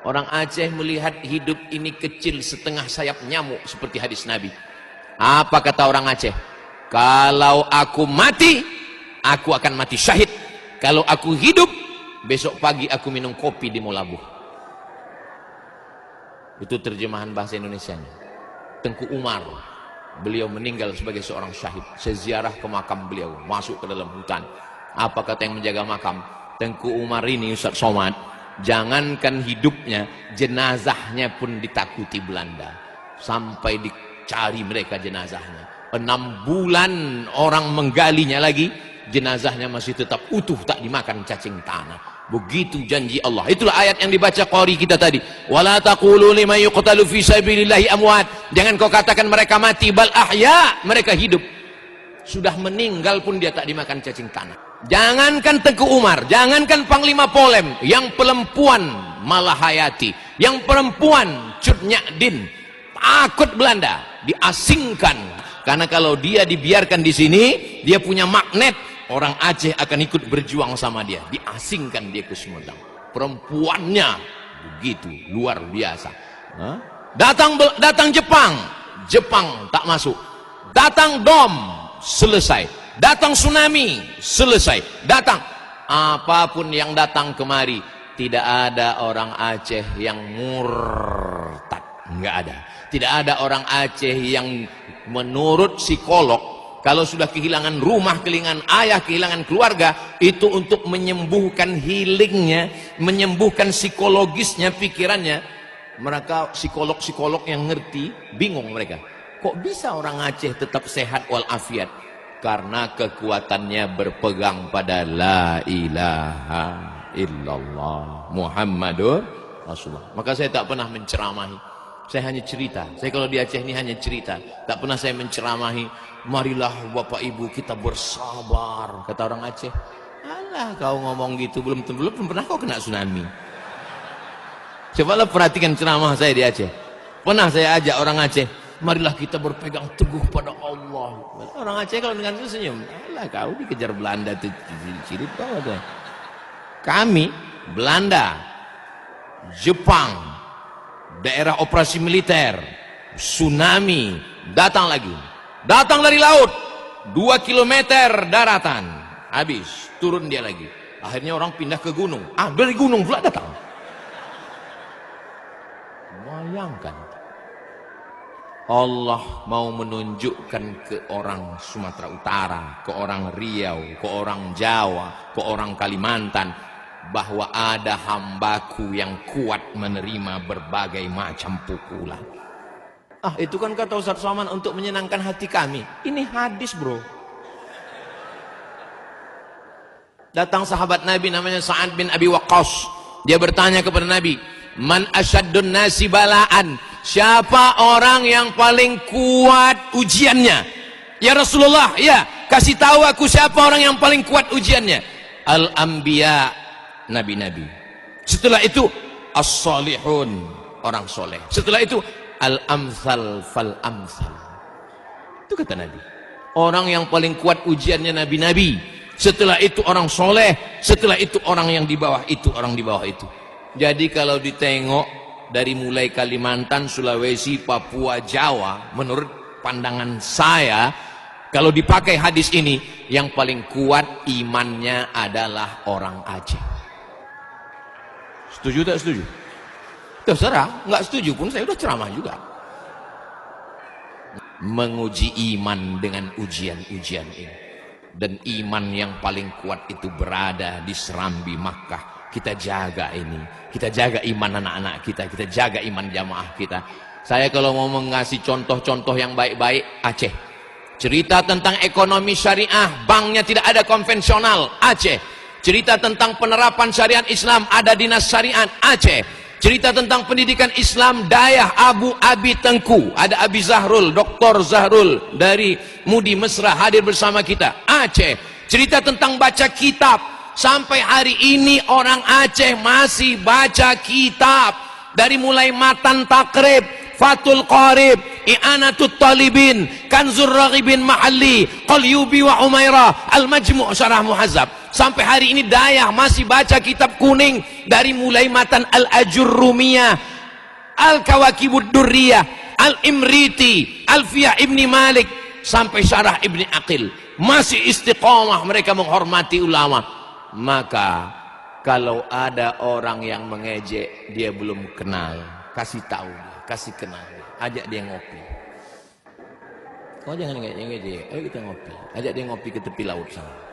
Orang Aceh melihat hidup ini kecil setengah sayap nyamuk seperti hadis Nabi. Apa kata orang Aceh? Kalau aku mati, aku akan mati syahid. Kalau aku hidup, besok pagi aku minum kopi di Molabuh. Itu terjemahan bahasa Indonesianya. Tengku Umar, beliau meninggal sebagai seorang syahid. Saya ziarah ke makam beliau, masuk ke dalam hutan. Apa kata yang menjaga makam? Tengku Umar ini, Ustaz Somad, jangankan hidupnya, jenazahnya pun ditakuti Belanda. Sampai dicari mereka jenazahnya. 6 bulan orang menggalinya lagi, jenazahnya masih tetap utuh, tak dimakan cacing tanah. Begitu janji Allah. Itulah ayat yang dibaca qari kita tadi. Wala taqulu liman yuqtalu fi sabilillahi amwat. Jangan kau katakan mereka mati, bal ahya, mereka hidup. Sudah meninggal pun dia tak dimakan cacing tanah. Jangankan Tengku Umar, jangankan Panglima Polem, yang perempuan Malahayati, yang perempuan Cut Nyadin, takut Belanda, diasingkan. Karena kalau dia dibiarkan di sini, dia punya magnet, orang Aceh akan ikut berjuang sama dia. Diasingkan dia ke Sumedang. Perempuannya begitu luar biasa. Datang Jepang, Jepang tak masuk. Datang Dom, selesai. Datang tsunami, selesai. Datang apapun yang datang kemari, tidak ada orang Aceh yang murtad, nggak ada. Tidak ada orang Aceh yang menurut psikolog, kalau sudah kehilangan rumah, kehilangan ayah, kehilangan keluarga, itu untuk menyembuhkan healingnya, menyembuhkan psikologisnya, pikirannya. Mereka psikolog-psikolog yang ngerti, bingung mereka. Kok bisa orang Aceh tetap sehat walafiat? Karena kekuatannya berpegang pada la ilaha illallah Muhammadur Rasulullah. Maka saya tak pernah menceramahi. Saya hanya cerita. Saya kalau di Aceh ini hanya cerita. Tak pernah saya menceramahi. Marilah Bapak Ibu kita bersabar. Kata orang Aceh. Alah kau ngomong gitu. Belum pernah kau kena tsunami. Cobalah perhatikan ceramah saya di Aceh. Pernah saya ajak orang Aceh. Marilah kita berpegang teguh pada Allah. Orang Aceh kalau dengan itu senyum. Alah kau dikejar Belanda. Ciri tahu ada. Kami Belanda, Jepang, daerah operasi militer, tsunami, datang lagi. Datang dari laut, 2 kilometer daratan. Habis, turun dia lagi. Akhirnya orang pindah ke gunung. Dari gunung pula datang. Bayangkan. Allah mau menunjukkan ke orang Sumatera Utara, ke orang Riau, ke orang Jawa, ke orang Kalimantan, bahwa ada hambaku yang kuat menerima berbagai macam pukulan. Itu kan kata Ustaz Somad untuk menyenangkan hati kami. Ini hadis bro. Datang sahabat Nabi namanya Sa'ad bin Abi Waqqas. Dia bertanya kepada Nabi, man asyaddun nasi balaan, siapa orang yang paling kuat ujiannya? Ya Rasulullah, ya kasih tahu aku siapa orang yang paling kuat ujiannya. Al-anbiya, nabi-nabi. Setelah itu as-salihun, orang soleh. Setelah itu al-amsal fal-amsal. Itu kata Nabi. Orang yang paling kuat ujiannya nabi-nabi. Setelah itu orang soleh. Setelah itu orang yang di bawah itu, orang di bawah itu. Jadi kalau ditengok dari mulai Kalimantan, Sulawesi, Papua, Jawa, menurut pandangan saya, kalau dipakai hadis ini, yang paling kuat imannya adalah orang Aceh. Setuju tak setuju? Terserah, nggak setuju pun saya udah ceramah juga. Menguji iman dengan ujian-ujian ini. Dan iman yang paling kuat itu berada di serambi Makkah. Kita jaga ini. Kita jaga iman anak-anak kita. Kita jaga iman jamaah kita. Saya kalau mau mengasih contoh-contoh yang baik-baik, Aceh. Cerita tentang ekonomi syariah, banknya tidak ada konvensional, Aceh. Cerita tentang penerapan syariat Islam, ada dinas syariat, Aceh. Cerita tentang pendidikan Islam, Dayah Abu Abi Tengku, ada Abi Zahrul, Dr. Zahrul dari Mudi Mesra hadir bersama kita, Aceh. Cerita tentang baca kitab, sampai hari ini orang Aceh masih baca kitab. Dari mulai Matan Takrib, Fathul Qarib, I'anatut Talibin, Kanzur Raghibin Mahalli, Qalyubi wa Umairah, Al-Majmu' Syarah Muhazzab. Sampai hari ini Dayak masih baca kitab kuning dari mulai matan Al-Ajurrumiyah, Al-Kawakibud Durriyah, Al-Imriti, Alfiyah Ibni Malik, sampai Syarah Ibni Aqil. Masih istiqamah mereka menghormati ulama. Maka kalau ada orang yang mengejek, dia belum kenal, kasih tahu dia, kasih kenal dia, ajak dia ngopi. Kau jangan ngejek, ayo kita ngopi, ajak dia ngopi ke tepi laut sana.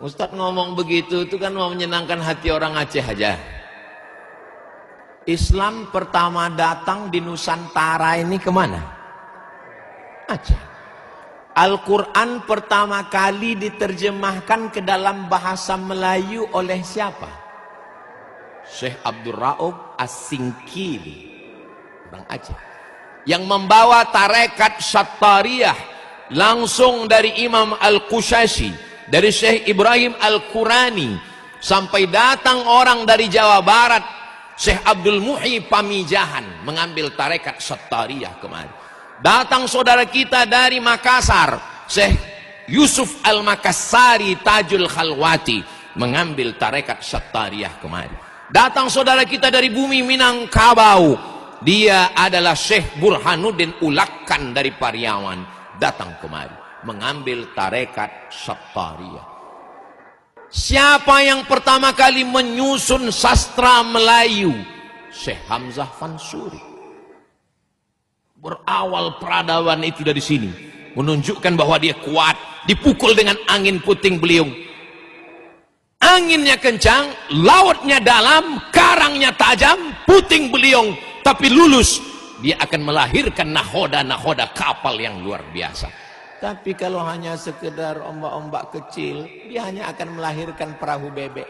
Ustadz ngomong begitu itu kan mau menyenangkan hati orang Aceh aja. Islam pertama datang di Nusantara ini kemana? Aceh. Al-Quran pertama kali diterjemahkan ke dalam bahasa Melayu oleh siapa? Syekh Abdul Raub As-Singkili, orang Aceh, yang membawa tarekat Syattariyah langsung dari Imam Al-Qushashi, dari Syekh Ibrahim Al-Qurani, sampai datang orang dari Jawa Barat, Syekh Abdul Muhyi Pamijahan, mengambil tarekat Syattariyah kemari. Datang saudara kita dari Makassar, Syekh Yusuf Al-Makassari Tajul Khalwati, mengambil tarekat Syattariyah kemari. Datang saudara kita dari bumi Minangkabau, dia adalah Syekh Burhanuddin Ulakkan dari Pariaman, datang kemari mengambil tarekat Syattariyah. Siapa yang pertama kali menyusun sastra Melayu? Syekh Hamzah Fansuri. Berawal peradaban itu dari sini, menunjukkan bahwa dia kuat. Dipukul dengan angin puting beliung, anginnya kencang, lautnya dalam, karangnya tajam, puting beliung, tapi lulus. Dia akan melahirkan nahoda kapal yang luar biasa. Tapi kalau hanya sekedar ombak-ombak kecil, dia hanya akan melahirkan perahu bebek.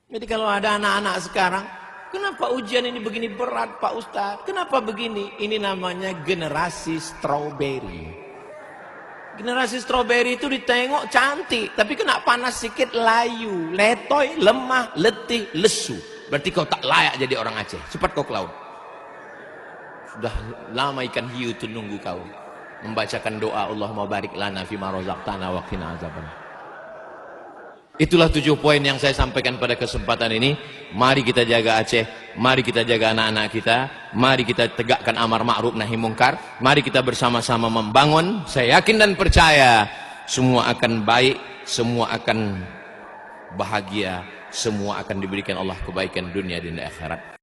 Jadi kalau ada anak-anak sekarang, kenapa ujian ini begini berat Pak Ustadz? Kenapa begini? Ini namanya generasi strawberry. Generasi strawberry itu ditengok cantik, tapi kena panas sedikit layu, letoy, lemah, letih, lesu. Berarti kau tak layak jadi orang Aceh. Cepat kau ke laut. Sudah lama ikan hiu itu nunggu kau membacakan doa Allahumma barik lana fima razaqtana wa qina azaban. Itulah 7 poin yang saya sampaikan pada kesempatan ini. Mari kita jaga Aceh, mari kita jaga anak-anak kita, mari kita tegakkan amar ma'ruf nahi mungkar, mari kita bersama-sama membangun. Saya yakin dan percaya semua akan baik, semua akan bahagia, semua akan diberikan Allah kebaikan dunia dan akhirat.